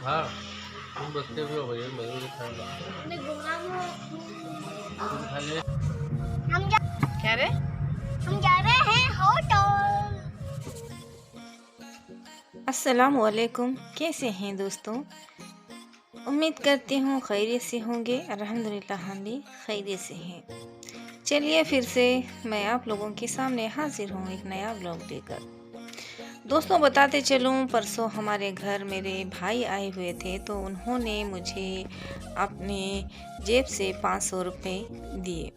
हाँ, तुम बसते हुए हो भैया, मैं भी खाऊंगा। तुम खा ले। हम जा क्या रे? हम जा रहे हैं होटल। अस्सलामु अलैकुम। कैसे हैं दोस्तों? उम्मीद करती हूँ खैरियत से होंगे। अल्हम्दुलिल्लाह हम भी खैरियत से हैं। चलिए फिर से मैं आप लोगों के सामने हाजिर हूँ एक नया ब्लॉग लेकर। दोस्तों बताते चलूँ, परसों हमारे घर मेरे भाई आए हुए थे तो उन्होंने मुझे अपने जेब से 500 रुपये दिए।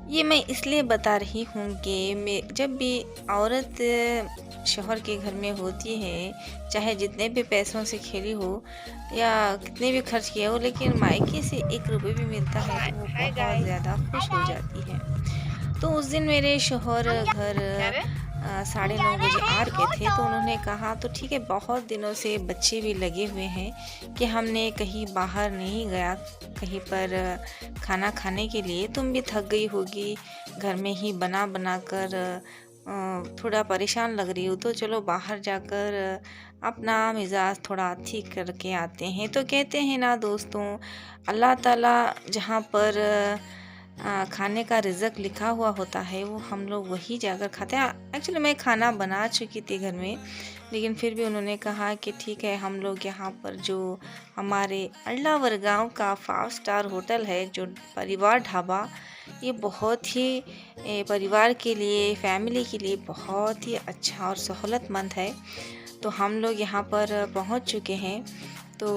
ये मैं इसलिए बता रही हूँ कि मैं जब भी औरत शौहर के घर में होती है, चाहे जितने भी पैसों से खेली हो या कितने भी खर्च किया हो, लेकिन मायके से 1 रुपये भी मिलता है तो वो बहुत ज़्यादा खुश हो जाती है। तो उस दिन मेरे शौहर घर क्या रे? जा 9:30 रहे बजे हैं आ रखे थे तो उन्होंने होटल। कहा तो ठीक है, बहुत दिनों से बच्चे भी लगे हुए हैं कि हमने कहीं बाहर नहीं गया कहीं पर खाना खाने के लिए, तुम भी थक गई होगी घर में ही बना बना कर, थोड़ा परेशान लग रही हो तो चलो बाहर जाकर अपना मिजाज थोड़ा ठीक करके आते हैं। तो कहते हैं ना दोस्तों, अल्लाह ताला जहाँ पर खाने का रिज़्क लिखा हुआ होता है वो हम लोग वही जाकर खाते हैं। एक्चुअली मैं खाना बना चुकी थी घर में, लेकिन फिर भी उन्होंने कहा कि ठीक है, हम लोग यहाँ पर जो हमारे अल्लावर गाँव का 5 स्टार होटल है जो परिवार ढाबा, ये बहुत ही परिवार के लिए, फैमिली के लिए बहुत ही अच्छा और सहूलतमंद है। तो हम लोग यहाँ पर पहुँच चुके हैं। तो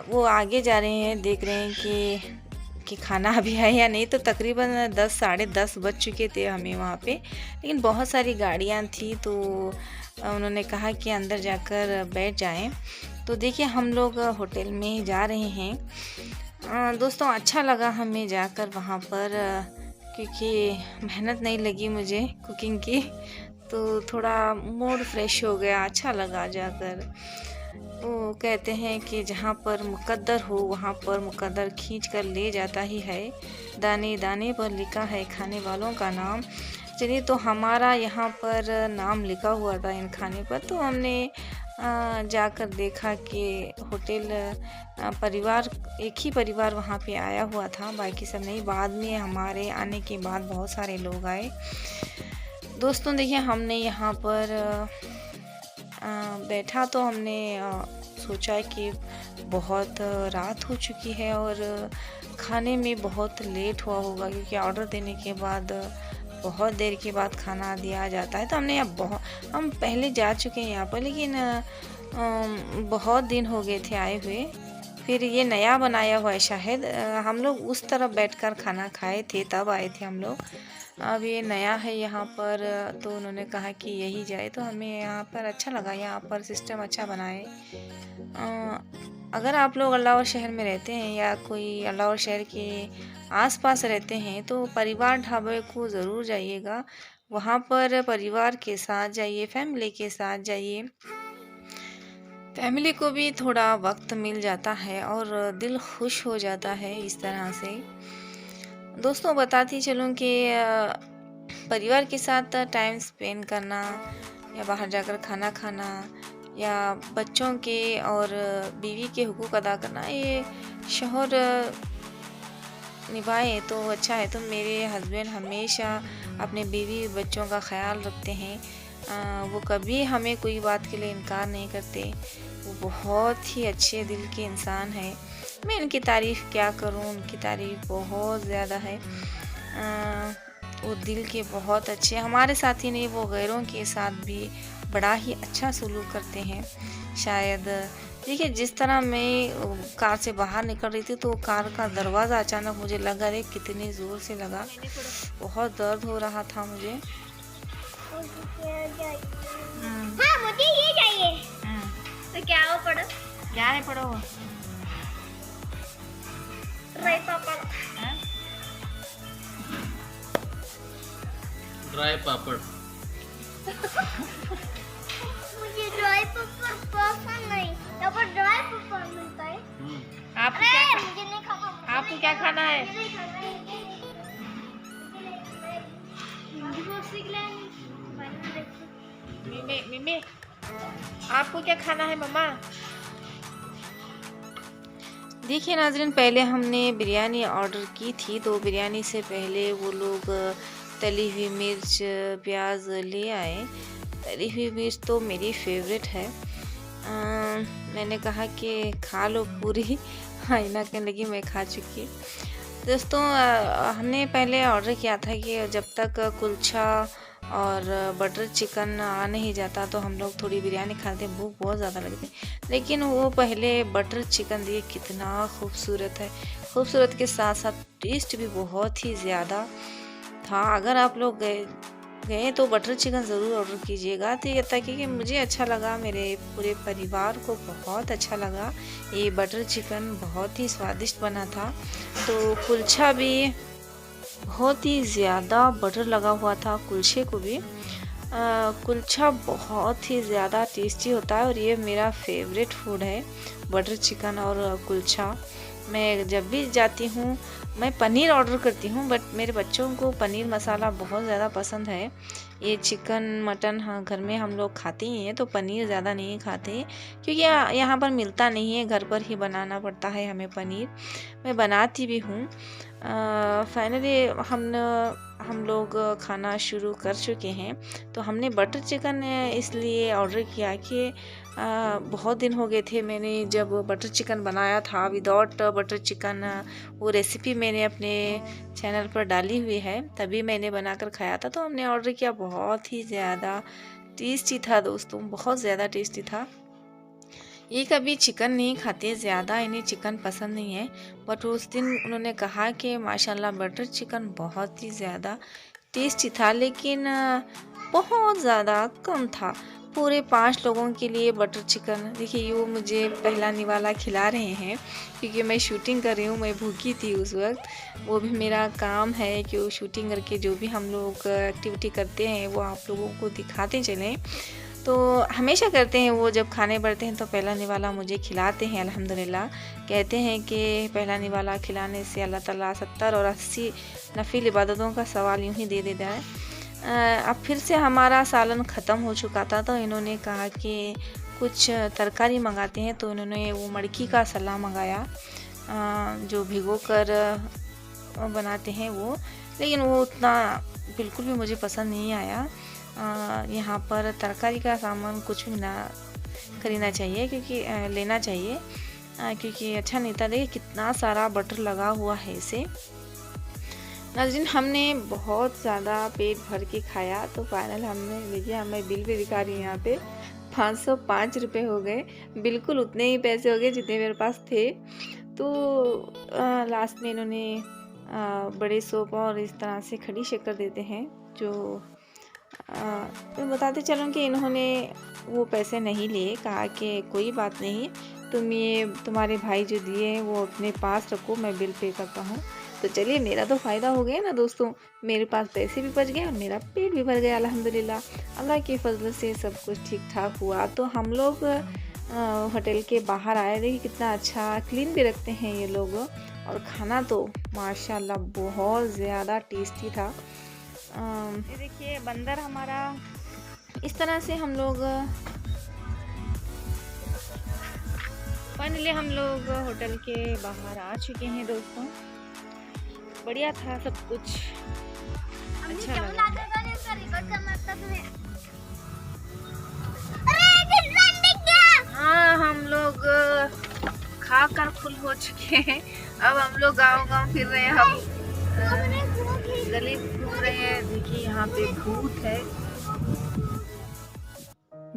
वो आगे जा रहे हैं, देख रहे हैं कि खाना अभी है या नहीं। तो तकरीबन 10 साढ़े 10 बज चुके थे हमें वहाँ पे, लेकिन बहुत सारी गाड़ियाँ थी तो उन्होंने कहा कि अंदर जाकर बैठ जाएं। तो देखिए हम लोग होटल में जा रहे हैं। दोस्तों अच्छा लगा हमें जाकर वहाँ पर, क्योंकि मेहनत नहीं लगी मुझे कुकिंग की, तो थोड़ा मूड फ्रेश हो गया, अच्छा लगा जाकर। वो कहते हैं कि जहाँ पर मुकद्दर हो वहाँ पर मुकद्दर खींच कर ले जाता ही है, दाने दाने पर लिखा है खाने वालों का नाम। चलिए, तो हमारा यहाँ पर नाम लिखा हुआ था इन खाने पर, तो हमने जाकर देखा कि होटल परिवार, एक ही परिवार वहाँ पे आया हुआ था, बाकी सब नहीं। बाद में हमारे आने के बाद बहुत सारे लोग आए। दोस्तों देखिए हमने यहाँ पर बैठा तो हमने सोचा कि बहुत रात हो चुकी है और खाने में बहुत लेट हुआ होगा, क्योंकि ऑर्डर देने के बाद बहुत देर के बाद खाना दिया जाता है। तो हमने हम पहले जा चुके हैं यहाँ पर, लेकिन बहुत दिन हो गए थे आए हुए। फिर ये नया बनाया हुआ है शायद, हम लोग उस तरफ बैठकर खाना खाए थे तब आए थे हम लोग। अब ये नया है यहाँ पर, तो उन्होंने कहा कि यही जाए, तो हमें यहाँ पर अच्छा लगा। यहाँ पर सिस्टम अच्छा बना है। अगर आप लोग अल्लावर शहर में रहते हैं या कोई अल्लावर शहर के आसपास रहते हैं तो परिवार ढाबे को ज़रूर जाइएगा। वहाँ पर परिवार के साथ जाइए, फैमिली के साथ जाइए, फैमिली को भी थोड़ा वक्त मिल जाता है और दिल खुश हो जाता है इस तरह से। दोस्तों बताती चलूँ कि परिवार के साथ टाइम स्पेंड करना या बाहर जाकर खाना खाना या बच्चों के और बीवी के हुकूक अदा करना, ये शौहर निभाए तो अच्छा है। तो मेरे हस्बैंड हमेशा अपने बीवी बच्चों का ख्याल रखते हैं। वो कभी हमें कोई बात के लिए इनकार नहीं करते। वो बहुत ही अच्छे दिल के इंसान हैं। मैं इनकी तारीफ़ क्या करूं, उनकी तारीफ़ बहुत ज़्यादा है। वो दिल के बहुत अच्छे, हमारे साथ ही नहीं वो गैरों के साथ भी बड़ा ही अच्छा सलूक करते हैं। शायद देखिए, जिस तरह मैं कार से बाहर निकल रही थी तो कार का दरवाज़ा अचानक मुझे लगा, रे कितनी ज़ोर से लगा, बहुत दर्द हो रहा था मुझे। हाँ मुझे ये चाहिए। तो क्या वो पढ़ो? क्या है पढ़ो? ड्राई पापड़। ड्राई पापड़। मुझे ड्राई पापड़ पसंद नहीं। यहाँ पर ड्राई पापड़ मिलता है। आपको अरे मुझे नहीं खाना। आपको क्या खाना है? मुझे नहीं खाना है। मुझे वो सीख लेनी। मैंने देखी। मिमी, मिमी, आपको क्या खाना है मम्मा? देखिए नाज़रीन, पहले हमने बिरयानी ऑर्डर की थी, तो बिरयानी से पहले वो लोग तली हुई मिर्च, प्याज ले आए। तली हुई मिर्च तो मेरी फेवरेट है। मैंने कहा कि खा लो पूरी। आईना कहने लगी मैं खा चुकी। दोस्तों, हमने पहले ऑर्डर किया था कि जब तक कुलचा और बटर चिकन आ नहीं जाता तो हम लोग थोड़ी बिरयानी खाते, भूख बहुत ज़्यादा लगती। लेकिन वो पहले बटर चिकन दिए, कितना खूबसूरत है। खूबसूरत के साथ साथ टेस्ट भी बहुत ही ज़्यादा था। अगर आप लोग गए गए तो बटर चिकन ज़रूर ऑर्डर कीजिएगा। तो ये ताकि कि मुझे अच्छा लगा, मेरे पूरे परिवार को बहुत अच्छा लगा। ये बटर चिकन बहुत ही स्वादिष्ट बना था। तो कुलचा भी बहुत ही ज़्यादा बटर लगा हुआ था, कुलचे को भी। कुलचा बहुत ही ज़्यादा टेस्टी होता है और ये मेरा फेवरेट फूड है, बटर चिकन और कुलचा। मैं जब भी जाती हूँ मैं पनीर ऑर्डर करती हूँ, बट मेरे बच्चों को पनीर मसाला बहुत ज़्यादा पसंद है। ये चिकन मटन हाँ घर में हम लोग खाते ही हैं, तो पनीर ज़्यादा नहीं खाते क्योंकि यहाँ पर मिलता नहीं है, घर पर ही बनाना पड़ता है हमें पनीर। मैं बनाती भी हूँ। फाइनली हम लोग खाना शुरू कर चुके हैं। तो हमने बटर चिकन इसलिए ऑर्डर किया कि बहुत दिन हो गए थे मैंने जब बटर चिकन बनाया था विदाउट बटर चिकन। वो रेसिपी मैंने अपने चैनल पर डाली हुई है, तभी मैंने बनाकर खाया था। तो हमने ऑर्डर किया, बहुत ही ज़्यादा टेस्टी था दोस्तों, बहुत ज़्यादा टेस्टी था। ये कभी चिकन नहीं खाते, ज़्यादा इन्हें चिकन पसंद नहीं है, बट उस दिन उन्होंने कहा कि माशाल्लाह बटर चिकन बहुत ही ज़्यादा टेस्टी था, लेकिन बहुत ज़्यादा कम था। पूरे 5 लोगों के लिए बटर चिकन। देखिए वो मुझे पहला निवाला खिला रहे हैं क्योंकि मैं शूटिंग कर रही हूँ, मैं भूखी थी उस वक्त। वो भी मेरा काम है कि वो शूटिंग करके जो भी हम लोग एक्टिविटी करते हैं वो आप लोगों को दिखाते चलें। तो हमेशा करते हैं वो, जब खाने बढ़ते हैं तो पहला निवाला मुझे खिलाते हैं अल्हम्दुलिल्लाह। कहते हैं कि पहला निवाला खिलाने से अल्लाह ताला 70 और 80 नफिल इबादतों का सवाल यूँ ही दे देता है। अब फिर से हमारा सालन ख़त्म हो चुका था, तो इन्होंने कहा कि कुछ तरकारी मंगाते हैं। तो इन्होंने वो मड़की का सला मंगाया, जो भिगो कर बनाते हैं वो, लेकिन वो उतना बिल्कुल भी मुझे पसंद नहीं आया। यहाँ पर तरकारी का सामान कुछ भी ना खरीदना चाहिए क्योंकि लेना चाहिए क्योंकि अच्छा नहीं था। देखिए कितना सारा बटर लगा हुआ है इसे। नाज़रीन, हमने बहुत ज़्यादा पेट भर के खाया, तो फाइनल हमने देखिए, हमें बिल भी दिखा रही है यहाँ पे 505 रुपये हो गए। बिल्कुल उतने ही पैसे हो गए जितने मेरे पास थे। तो लास्ट में इन्होंने बड़े सोप और इस तरह से खड़ी शक्कर देते हैं। जो मैं बताते चलूँ कि इन्होंने वो पैसे नहीं लिए, कहा कि कोई बात नहीं, तुम ये तुम्हारे भाई जो दिए हैं वो अपने पास रखो, मैं बिल पे करता हूँ। तो चलिए, मेरा तो फ़ायदा हो गया ना दोस्तों, मेरे पास पैसे भी बच गए और मेरा पेट भी भर गया अल्हम्दुलिल्लाह। अल्लाह के फजल से सब कुछ ठीक ठाक हुआ। तो हम लोग होटल के बाहर आए, देखिए कितना अच्छा क्लीन भी रखते हैं ये लोग, और खाना तो माशाल्लाह बहुत ज़्यादा टेस्टी था। ये देखिए बंदर हमारा। इस तरह से हम लोग फाइनली हम लोग होटल के बाहर आ चुके हैं दोस्तों। बढ़िया था सब कुछ, अच्छा लगा। हाँ, हम लोग खा कर फुल हो चुके हैं। अब हम लोग गाँव फिर रहे हैं, हम गली घूम रहे हैं। देखिए यहाँ पे भूत है।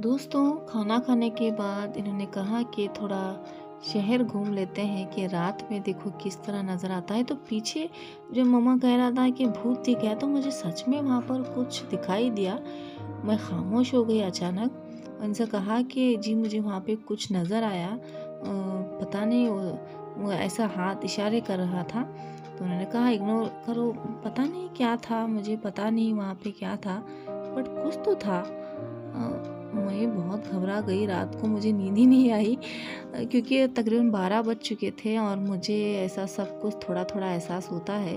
दोस्तों, खाना खाने के बाद इन्होंने कहा कि थोड़ा शहर घूम लेते हैं कि रात में देखो किस तरह नज़र आता है। तो पीछे जो मम्मा कह रहा था कि भूत दिख गया, तो मुझे सच में वहाँ पर कुछ दिखाई दिया। मैं खामोश हो गई अचानक। उनसे कहा कि जी मुझे वहाँ पे कुछ नज़र आया, पता नहीं वो ऐसा हाथ इशारे कर रहा था। तो उन्होंने कहा इग्नोर करो, पता नहीं क्या था, मुझे पता नहीं वहाँ पे क्या था, बट कुछ तो था। मैं बहुत घबरा गई। रात को मुझे नींद ही नहीं आई क्योंकि तकरीबन 12 बज चुके थे और मुझे ऐसा सब कुछ थोड़ा थोड़ा एहसास होता है।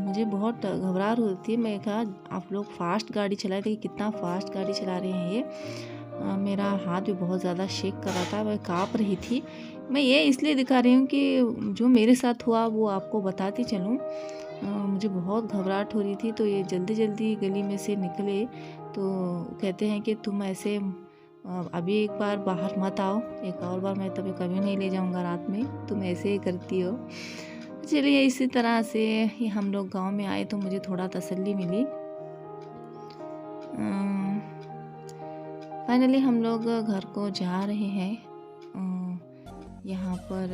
मुझे बहुत घबराहट होती है। मैं कहा आप लोग फास्ट गाड़ी चला रहे, कितना फास्ट गाड़ी चला रहे हैं ये। मेरा हाथ भी बहुत ज़्यादा शेक कर रहा था, मैं काँप रही थी। मैं ये इसलिए दिखा रही हूँ कि जो मेरे साथ हुआ वो आपको बताती चलूँ। मुझे बहुत घबराहट हो रही थी, तो ये जल्दी-जल्दी गली में से निकले तो कहते हैं कि तुम ऐसे अभी एक बार बाहर मत आओ, एक और बार मैं तुम्हें कभी नहीं ले जाऊँगा रात में, तुम ऐसे ही करती हो। चलिए इसी तरह से ये हम लोग गाँव में आए तो मुझे थोड़ा तसल्ली मिली। फाइनली हम लोग घर को जा रहे हैं। यहाँ पर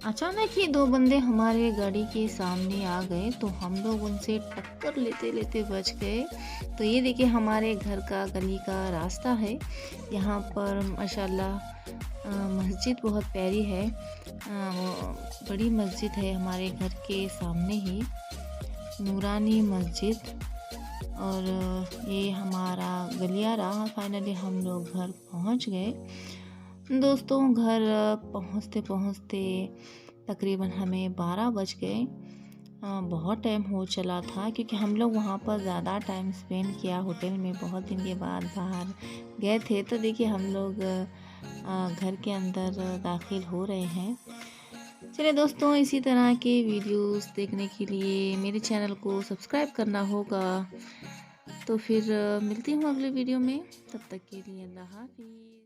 अचानक ही दो बंदे हमारे गाड़ी के सामने आ गए, तो हम लोग उनसे टक्कर लेते लेते बच गए। तो ये देखिए हमारे घर का गली का रास्ता है। यहाँ पर माशाल्लाह मस्जिद बहुत प्यारी है। बड़ी मस्जिद है हमारे घर के सामने ही, नूरानी मस्जिद। और ये हमारा गलियारा। फाइनली हम लोग घर पहुँच गए। दोस्तों घर पहुँचते पहुँचते तकरीबन हमें 12 बज गए। बहुत टाइम हो चला था क्योंकि हम लोग वहाँ पर ज़्यादा टाइम स्पेंड किया होटल में, बहुत दिन के बाद बाहर गए थे। तो देखिए हम लोग घर के अंदर दाखिल हो रहे हैं। चलिए दोस्तों, इसी तरह के वीडियोस देखने के लिए मेरे चैनल को सब्सक्राइब करना होगा। तो फिर मिलती हूँ अगले वीडियो में, तब तक के लिए अल्लाह हाफिज़।